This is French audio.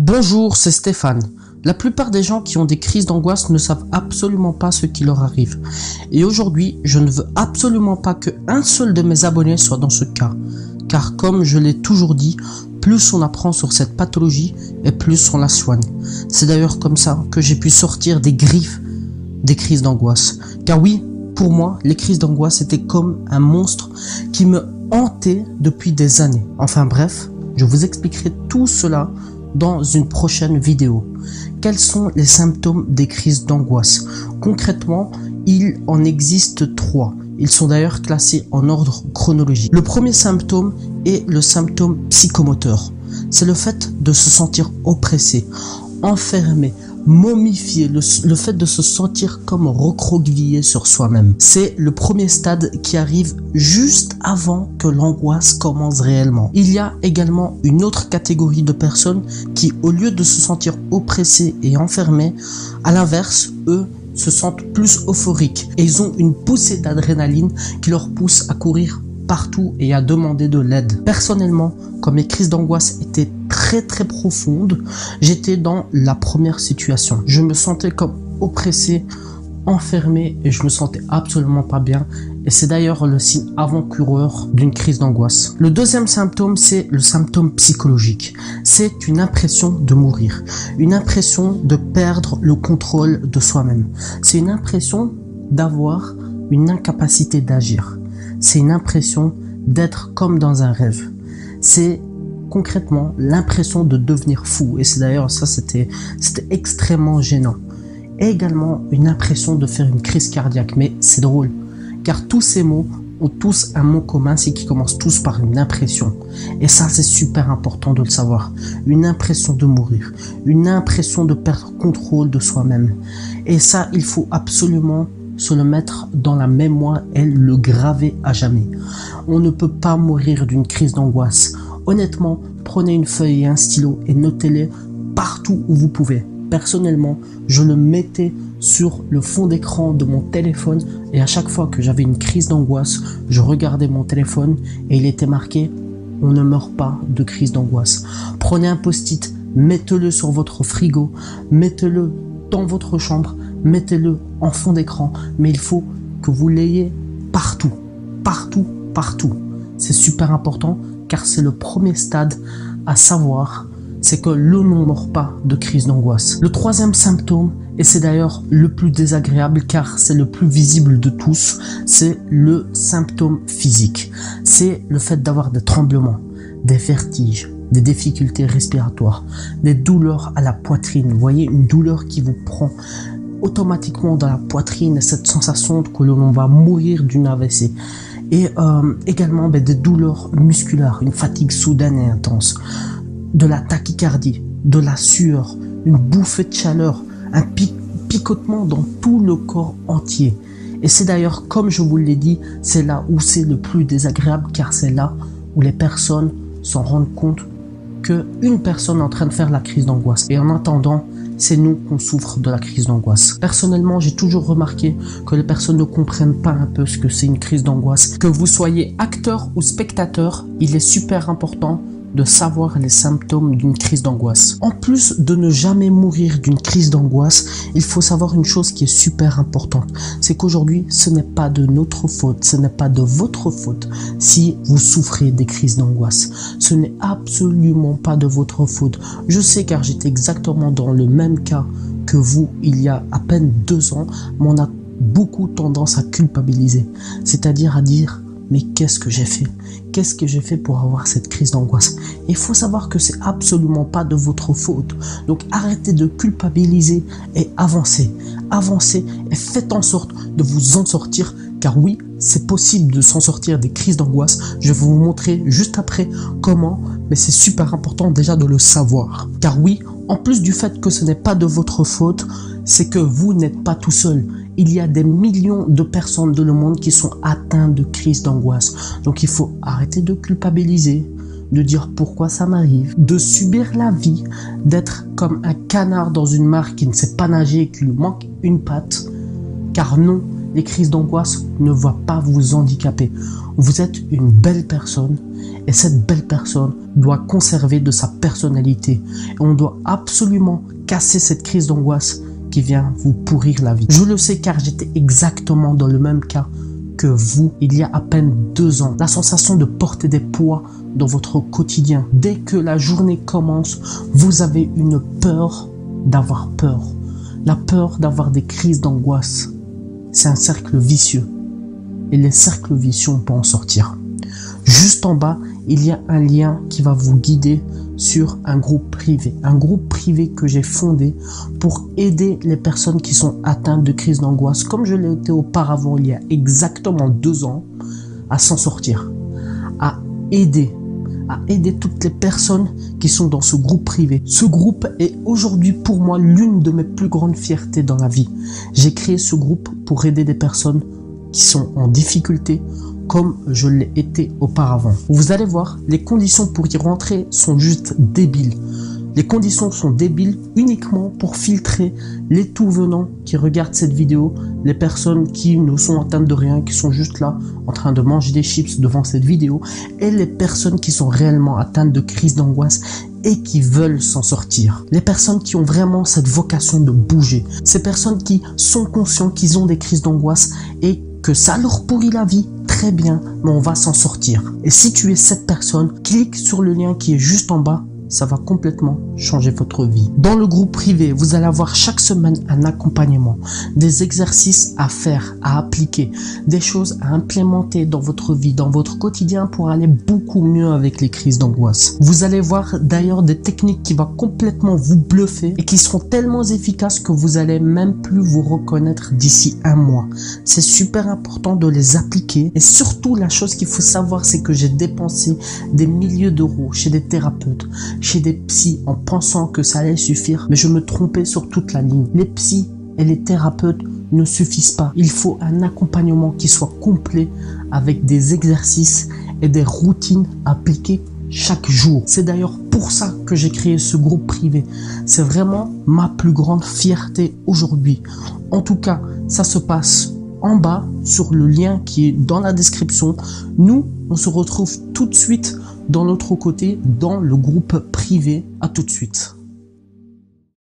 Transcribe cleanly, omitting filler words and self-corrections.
Bonjour, c'est Stéphane. La plupart des gens qui ont des crises d'angoisse ne savent absolument pas ce qui leur arrive. Et aujourd'hui, je ne veux absolument pas qu'un seul de mes abonnés soit dans ce cas. Car comme je l'ai toujours dit, plus on apprend sur cette pathologie et plus on la soigne. C'est d'ailleurs comme ça que j'ai pu sortir des griffes des crises d'angoisse. Car oui, pour moi, les crises d'angoisse étaient comme un monstre qui me hantait depuis des années. Enfin bref, je vous expliquerai tout cela dans une prochaine vidéo. Quels sont les symptômes des crises d'angoisse? Concrètement, il en existe 3. Ils sont d'ailleurs classés en ordre chronologique. Le premier symptôme est le symptôme psychomoteur. C'est le fait de se sentir oppressé, enfermé, momifié, le fait de se sentir comme recroquevillé sur soi-même. C'est le premier stade qui arrive juste avant que l'angoisse commence réellement. Il y a également une autre catégorie de personnes qui, au lieu de se sentir oppressés et enfermés, à l'inverse, eux, se sentent plus euphoriques et ils ont une poussée d'adrénaline qui leur pousse à courir partout et à demander de l'aide. Personnellement, comme mes crises d'angoisse étaient très profondes, j'étais dans la première situation. Je me sentais comme oppressé, enfermé et je me sentais absolument pas bien. Et c'est d'ailleurs le signe avant-coureur d'une crise d'angoisse. Le deuxième symptôme, c'est le symptôme psychologique. C'est une impression de mourir, une impression de perdre le contrôle de soi-même. C'est une impression d'avoir une incapacité d'agir. C'est une impression d'être comme dans un rêve. C'est concrètement l'impression de devenir fou. Et c'est d'ailleurs ça, c'était extrêmement gênant. Et également une impression de faire une crise cardiaque. Mais c'est drôle, car tous ces mots ont tous un mot commun, c'est qu'ils commencent tous par une impression. Et ça, c'est super important de le savoir. Une impression de mourir, une impression de perdre contrôle de soi-même. Et ça, il faut absolument se le mettre dans la mémoire et le graver à jamais. On ne peut pas mourir d'une crise d'angoisse. Honnêtement, prenez une feuille et un stylo et notez-les partout où vous pouvez. Personnellement, je le mettais sur le fond d'écran de mon téléphone et à chaque fois que j'avais une crise d'angoisse, je regardais mon téléphone et il était marqué « On ne meurt pas de crise d'angoisse ». Prenez un post-it, mettez-le sur votre frigo, mettez-le dans votre chambre, mettez-le en fond d'écran, mais il faut que vous l'ayez partout. C'est super important car c'est le premier stade à savoir, c'est que l'on ne meurt pas de crise d'angoisse. Le troisième symptôme, et c'est d'ailleurs le plus désagréable car c'est le plus visible de tous, c'est le symptôme physique. C'est le fait d'avoir des tremblements, des vertiges, des difficultés respiratoires, des douleurs à la poitrine. Vous voyez, une douleur qui vous prend automatiquement dans la poitrine, cette sensation que l'on va mourir d'une AVC. Et également des douleurs musculaires, une fatigue soudaine et intense, de la tachycardie, de la sueur, une bouffée de chaleur, un picotement dans tout le corps entier. Et c'est d'ailleurs, comme je vous l'ai dit, c'est là où c'est le plus désagréable car c'est là où les personnes s'en rendent compte qu'une personne est en train de faire la crise d'angoisse. Et en attendant, c'est nous qu'on souffre de la crise d'angoisse. Personnellement, j'ai toujours remarqué que les personnes ne comprennent pas un peu ce que c'est une crise d'angoisse. Que vous soyez acteur ou spectateur, il est super important de savoir les symptômes d'une crise d'angoisse. En plus de ne jamais mourir d'une crise d'angoisse, il faut savoir une chose qui est super importante. C'est qu'aujourd'hui, ce n'est pas de notre faute, ce n'est pas de votre faute si vous souffrez des crises d'angoisse. Ce n'est absolument pas de votre faute. Je sais car j'étais exactement dans le même cas que vous il y a à peine 2 ans, mais on a beaucoup tendance à culpabiliser. C'est-à-dire à dire mais qu'est-ce que j'ai fait? Qu'est-ce que j'ai fait pour avoir cette crise d'angoisse? Il faut savoir que c'est absolument pas de votre faute. Donc arrêtez de culpabiliser et avancez. Avancez et faites en sorte de vous en sortir. Car oui, c'est possible de s'en sortir des crises d'angoisse. Je vais vous montrer juste après comment, mais c'est super important déjà de le savoir. Car oui, en plus du fait que ce n'est pas de votre faute, c'est que vous n'êtes pas tout seul. Il y a des millions de personnes dans le monde qui sont atteintes de crises d'angoisse. Donc il faut arrêter de culpabiliser, de dire pourquoi ça m'arrive, de subir la vie, d'être comme un canard dans une mare qui ne sait pas nager et qui lui manque une patte. Car non, les crises d'angoisse ne vont pas vous handicaper. Vous êtes une belle personne et cette belle personne doit conserver de sa personnalité. Et on doit absolument casser cette crise d'angoisse qui vient vous pourrir la vie. Je le sais car j'étais exactement dans le même cas que vous il y a à peine 2 ans. La sensation de porter des poids dans votre quotidien. Dès que la journée commence, vous avez une peur d'avoir peur. La peur d'avoir des crises d'angoisse. C'est un cercle vicieux. Et les cercles vicieux, on peut en sortir. Juste en bas, il y a un lien qui va vous guider sur un groupe privé. Un groupe privé que j'ai fondé pour aider les personnes qui sont atteintes de crises d'angoisse, comme je l'ai été auparavant il y a exactement 2 ans, à s'en sortir. À aider toutes les personnes qui sont dans ce groupe privé. Ce groupe est aujourd'hui pour moi l'une de mes plus grandes fiertés dans la vie. J'ai créé ce groupe pour aider des personnes qui sont en difficulté comme je l'ai été auparavant. Vous allez voir, les conditions pour y rentrer sont juste débiles. Les conditions sont débiles uniquement pour filtrer les tout venants qui regardent cette vidéo, les personnes qui ne sont atteintes de rien, qui sont juste là en train de manger des chips devant cette vidéo, et les personnes qui sont réellement atteintes de crise d'angoisse et qui veulent s'en sortir. Les personnes qui ont vraiment cette vocation de bouger. Ces personnes qui sont conscientes qu'ils ont des crises d'angoisse et que ça leur pourrit la vie, très bien, mais on va s'en sortir. Et si tu es cette personne, clique sur le lien qui est juste en bas. Ça va complètement changer votre vie. Dans le groupe privé, vous allez avoir chaque semaine un accompagnement, des exercices à faire, à appliquer, des choses à implémenter dans votre vie, dans votre quotidien pour aller beaucoup mieux avec les crises d'angoisse. Vous allez voir d'ailleurs des techniques qui vont complètement vous bluffer et qui seront tellement efficaces que vous allez même plus vous reconnaître d'ici 1 mois. C'est super important de les appliquer et surtout la chose qu'il faut savoir, c'est que j'ai dépensé des milliers d'euros chez des thérapeutes, chez des psys en pensant que ça allait suffire, mais je me trompais sur toute la ligne. Les psys et les thérapeutes ne suffisent pas. Il faut un accompagnement qui soit complet avec des exercices et des routines appliquées chaque jour. C'est d'ailleurs pour ça que j'ai créé ce groupe privé. C'est vraiment ma plus grande fierté aujourd'hui. En tout cas, ça se passe en bas sur le lien qui est dans la description. Nous, on se retrouve tout de suite dans l'autre côté, dans le groupe privé. À tout de suite.